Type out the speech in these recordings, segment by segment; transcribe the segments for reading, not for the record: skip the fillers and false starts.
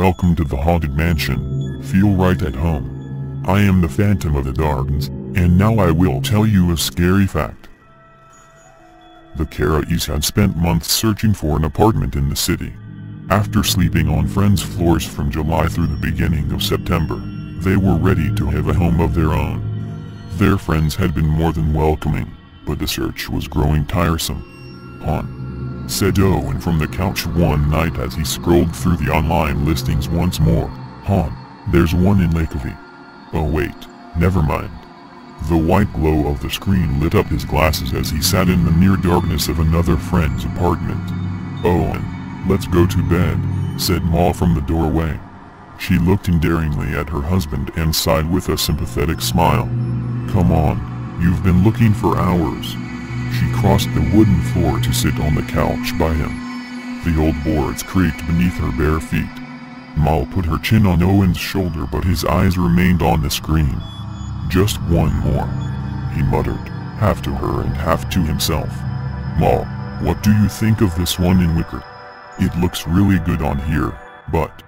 Welcome to the Haunted Mansion. Feel right at home. I am the Phantom of the Gardens, and now I will tell you a scary fact. The Carries had spent months searching for an apartment in the city. After sleeping on friends' floors from July through the beginning of September, they were ready to have a home of their own. Their friends had been more than welcoming, but the search was growing tiresome. "Hon," said Owen from the couch one night as he scrolled through the online listings once more. "Hon, there's one in Lakeview." "Oh wait, never mind." The white glow of the screen lit up his glasses as he sat in the near darkness of another friend's apartment. "Owen, let's go to bed," said Ma from the doorway. She looked endearingly at her husband and sighed with a sympathetic smile. "Come on, you've been looking for hours." She crossed the wooden floor to sit on the couch by him. The old boards creaked beneath her bare feet. Ma put her chin on Owen's shoulder, but his eyes remained on the screen. "Just one more," he muttered, half to her and half to himself. "Ma, what do you think of this one in wicker? It looks really good on here, but..."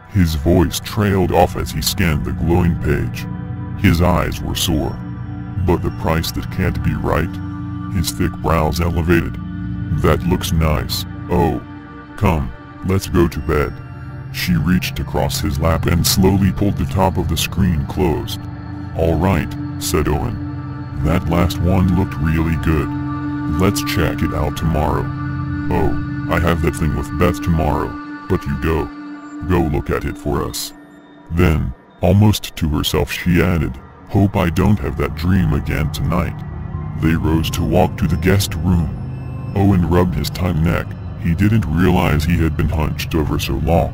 His voice trailed off as he scanned the glowing page. His eyes were sore. "But the price, that can't be right." His thick brows elevated. "That looks nice. Oh, come, let's go to bed." She reached across his lap and slowly pulled the top of the screen closed. "All right," said Owen. "That last one looked really good. Let's check it out tomorrow." "Oh, I have that thing with Beth tomorrow, but you go look at it for us." Then, almost to herself, she added, "Hope I don't have that dream again tonight." They rose to walk to the guest room. Owen rubbed his tight neck. He didn't realize he had been hunched over so long.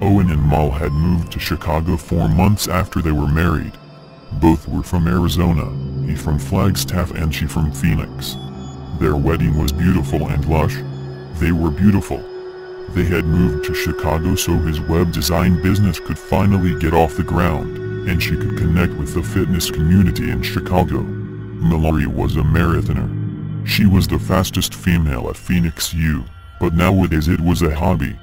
Owen and Mal had moved to Chicago 4 months after they were married. Both were from Arizona, he from Flagstaff and she from Phoenix. Their wedding was beautiful and lush. They were beautiful. They had moved to Chicago so his web design business could finally get off the ground, and she could connect with the fitness community in Chicago. Mallory was a marathoner. She was the fastest female at Phoenix U, but nowadays it was a hobby.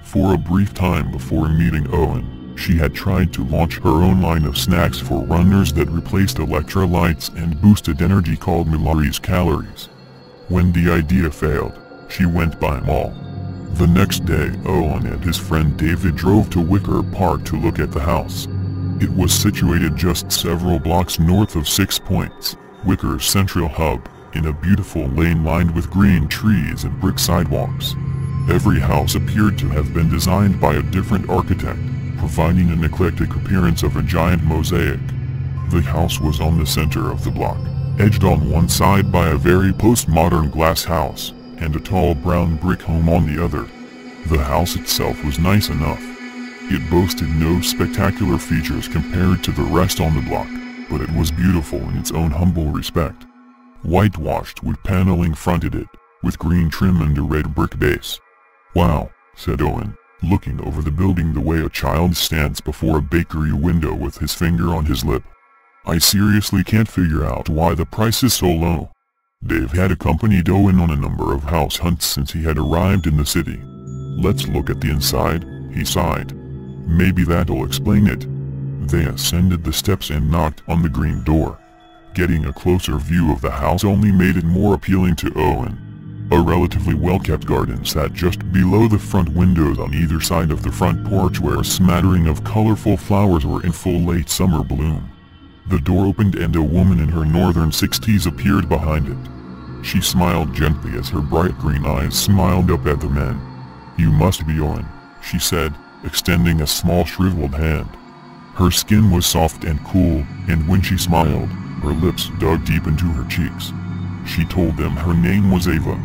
For a brief time before meeting Owen, she had tried to launch her own line of snacks for runners that replaced electrolytes and boosted energy called Mallory's Calories. When the idea failed, she went by Mal. The next day, Owen and his friend David drove to Wicker Park to look at the house. It was situated just several blocks north of 6 Points, Wicker's central hub, in a beautiful lane lined with green trees and brick sidewalks. Every house appeared to have been designed by a different architect, providing an eclectic appearance of a giant mosaic. The house was on the center of the block, edged on one side by a very postmodern glass house, and a tall brown brick home on the other. The house itself was nice enough. It boasted no spectacular features compared to the rest on the block, but it was beautiful in its own humble respect. Whitewashed wood paneling fronted it, with green trim and a red brick base. "Wow," said Owen, looking over the building the way a child stands before a bakery window with his finger on his lip. "I seriously can't figure out why the price is so low." Dave had accompanied Owen on a number of house hunts since he had arrived in the city. "Let's look at the inside," he sighed. "Maybe that'll explain it." They ascended the steps and knocked on the green door. Getting a closer view of the house only made it more appealing to Owen. A relatively well-kept garden sat just below the front windows on either side of the front porch, where a smattering of colorful flowers were in full late summer bloom. The door opened and a woman in her northern 60s appeared behind it. She smiled gently as her bright green eyes smiled up at the men. "You must be Owen," she said, extending a small shriveled hand. Her skin was soft and cool, and when she smiled, her lips dug deep into her cheeks. She told them her name was Ava.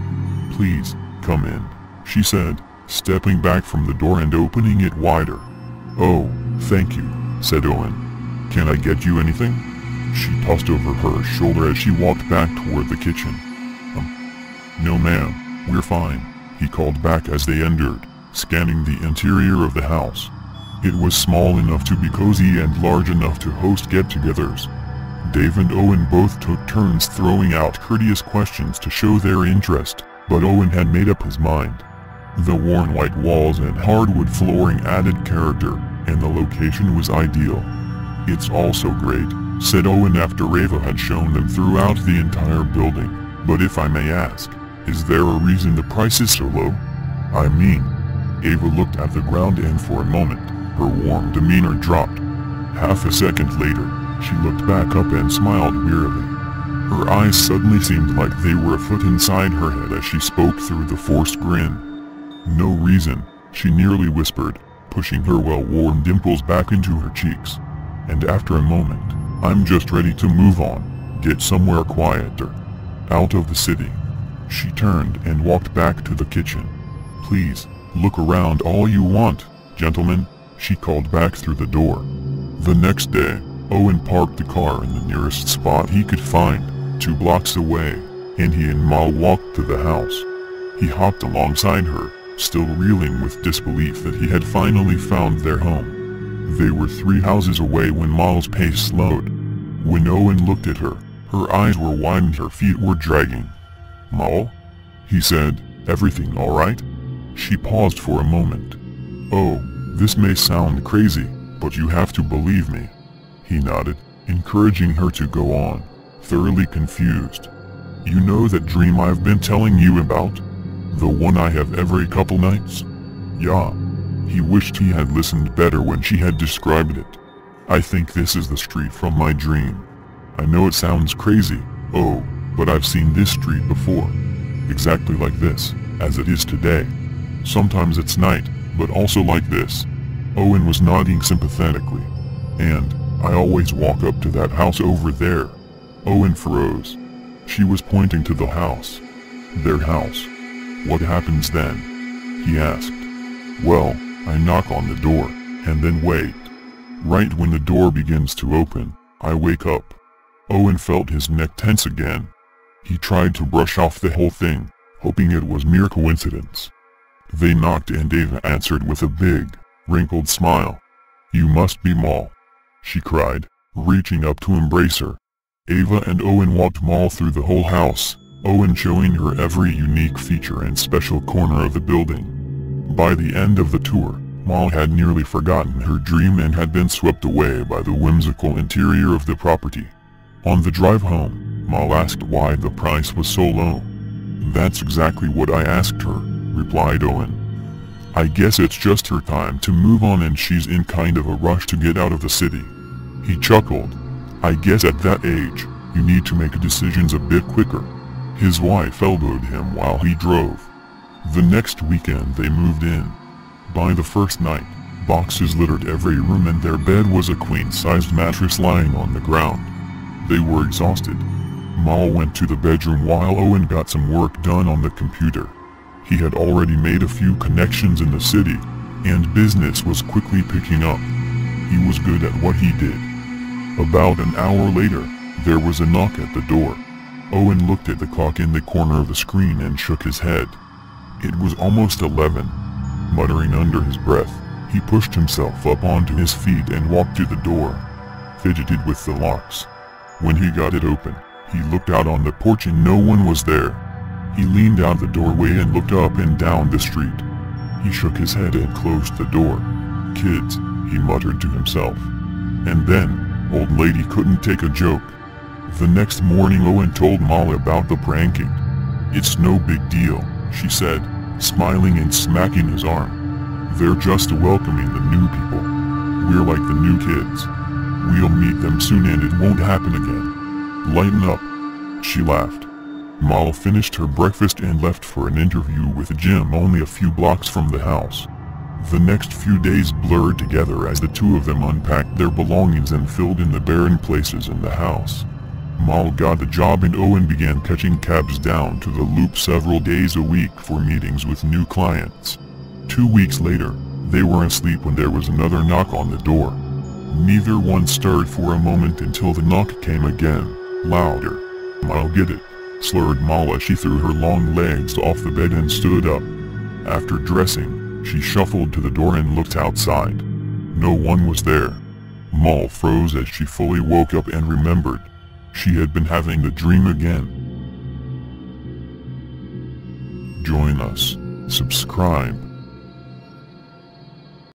"Please, come in," she said, stepping back from the door and opening it wider. "Oh, thank you," said Owen. "Can I get you anything?" She tossed over her shoulder as she walked back toward the kitchen. "No ma'am, we're fine," he called back as they entered, scanning the interior of the house. It was small enough to be cozy and large enough to host get-togethers. Dave and Owen both took turns throwing out courteous questions to show their interest, but Owen had made up his mind. The worn white walls and hardwood flooring added character, and the location was ideal. "It's all so great," said Owen after Ava had shown them throughout the entire building. "But if I may ask, is there a reason the price is so low? I mean..." Ava looked at the ground and for a moment, her warm demeanor dropped. Half a second later, she looked back up and smiled wearily. Her eyes suddenly seemed like they were a foot inside her head as she spoke through the forced grin. "No reason," she nearly whispered, pushing her well-worn dimples back into her cheeks. And after a moment, "I'm just ready to move on, get somewhere quieter. Out of the city." She turned and walked back to the kitchen. "Please, look around all you want, gentlemen," she called back through the door. The next day, Owen parked the car in the nearest spot he could find, 2 blocks away, and he and Mal walked to the house. He hopped alongside her, still reeling with disbelief that he had finally found their home. They were 3 houses away when Mal's pace slowed. When Owen looked at her, her eyes were wide and her feet were dragging. "Mal?" he said, "Everything alright?" She paused for a moment. "Oh, this may sound crazy, but you have to believe me." He nodded, encouraging her to go on, thoroughly confused. "You know that dream I've been telling you about? The one I have every couple nights?" "Yeah." He wished he had listened better when she had described it. "I think this is the street from my dream. I know it sounds crazy, oh, but I've seen this street before. Exactly like this, as it is today. Sometimes it's night, but also like this." Owen was nodding sympathetically. "And I always walk up to that house over there." Owen froze. She was pointing to the house. "Their house. What happens then?" he asked. "Well, I knock on the door, and then wait. Right when the door begins to open, I wake up." Owen felt his neck tense again. He tried to brush off the whole thing, hoping it was mere coincidence. They knocked and Ava answered with a big, wrinkled smile. "You must be Mal," she cried, reaching up to embrace her. Ava and Owen walked Mal through the whole house, Owen showing her every unique feature and special corner of the building. By the end of the tour, Mal had nearly forgotten her dream and had been swept away by the whimsical interior of the property. On the drive home, Mal asked why the price was so low. "That's exactly what I asked her," replied Owen. "I guess it's just her time to move on and she's in kind of a rush to get out of the city." He chuckled. "I guess at that age, you need to make decisions a bit quicker." His wife elbowed him while he drove. The next weekend they moved in. By the first night, boxes littered every room and their bed was a queen-sized mattress lying on the ground. They were exhausted. Mal went to the bedroom while Owen got some work done on the computer. He had already made a few connections in the city, and business was quickly picking up. He was good at what he did. About an hour later, there was a knock at the door. Owen looked at the clock in the corner of the screen and shook his head. It was almost 11. Muttering under his breath, he pushed himself up onto his feet and walked to the door, fidgeted with the locks. When he got it open, he looked out on the porch and no one was there. He leaned out the doorway and looked up and down the street. He shook his head and closed the door. "Kids," he muttered to himself. And then, old lady couldn't take a joke. The next morning Owen told Mal about the pranking. "It's no big deal," she said, smiling and smacking his arm. "They're just welcoming the new people. We're like the new kids. We'll meet them soon and it won't happen again. Lighten up." She laughed. Mal finished her breakfast and left for an interview with Jim only a few blocks from the house. The next few days blurred together as the two of them unpacked their belongings and filled in the barren places in the house. Mal got the job and Owen began catching cabs down to the Loop several days a week for meetings with new clients. 2 weeks later, they were asleep when there was another knock on the door. Neither one stirred for a moment until the knock came again, louder. "I'll get it," slurred Mal as she threw her long legs off the bed and stood up. After dressing, she shuffled to the door and looked outside. No one was there. Mal froze as she fully woke up and remembered. She had been having the dream again. Join us subscribe.